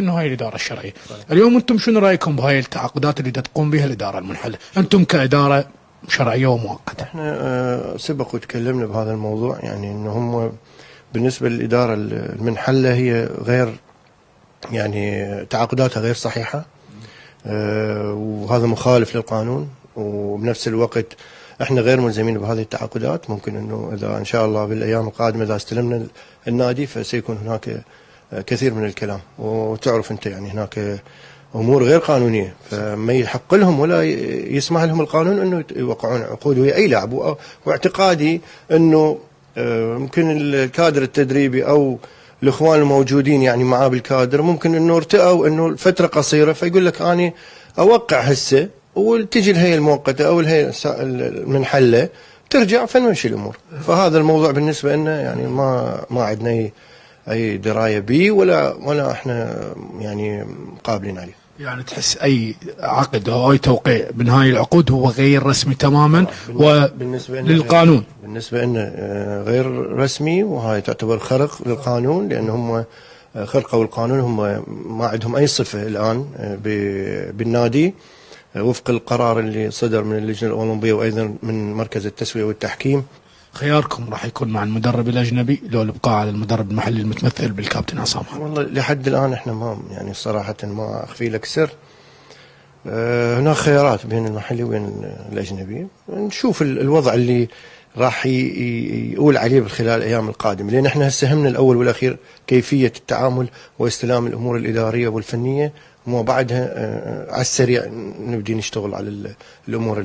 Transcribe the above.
انه هاي الاداره الشرعيه. اليوم انتم شنو رايكم بهاي التعاقدات اللي تقوم بها الاداره المنحله؟ انتم كاداره شرعيه ومؤقته. احنا سبق وتكلمنا بهذا الموضوع، يعني انه هم بالنسبه للاداره المنحله هي غير، يعني تعاقداتها غير صحيحه، وهذا مخالف للقانون، وبنفس الوقت احنا غير ملزمين بهذه التعاقدات. ممكن انه اذا ان شاء الله بالايام القادمه اذا استلمنا النادي فسيكون هناك كثير من الكلام، وتعرف انت يعني هناك امور غير قانونيه، فما يحق لهم ولا يسمح لهم القانون انه يوقعون عقود ويا اي لاعب. واعتقادي انه ممكن الكادر التدريبي او الاخوان الموجودين يعني معاه بالكادر ممكن انه ارتأوا انه فتره قصيره، فيقول لك اني اوقع هسه وتجي الهيئه المؤقته او الهيئه المنحله ترجع فنمشي الامور. فهذا الموضوع بالنسبه لنا يعني ما عندنا اي درايه به ولا احنا يعني قابلين عليه. يعني تحس اي عقد او اي توقيع من هاي العقود هو غير رسمي تماما وللقانون؟ بالنسبه لنا غير رسمي، وهاي تعتبر خرق للقانون، لان هم خرقوا القانون. هم ما عندهم اي صفه الان بالنادي وفق القرار اللي صدر من اللجنه الاولمبيه وايضا من مركز التسويه والتحكيم. خياركم راح يكون مع المدرب الاجنبي لو الابقاء على المدرب المحلي المتمثل بالكابتن عصام حمد؟ والله لحد الان احنا ما يعني صراحه ما اخفي لك سر، هناك خيارات بين المحلي وبين الاجنبي. نشوف الوضع اللي راح يقول عليه خلال الايام القادمه، لان احنا هسه همنا الاول والاخير كيفيه التعامل واستلام الامور الاداريه والفنيه، وما بعدها على السريع نبدي نشتغل على الامور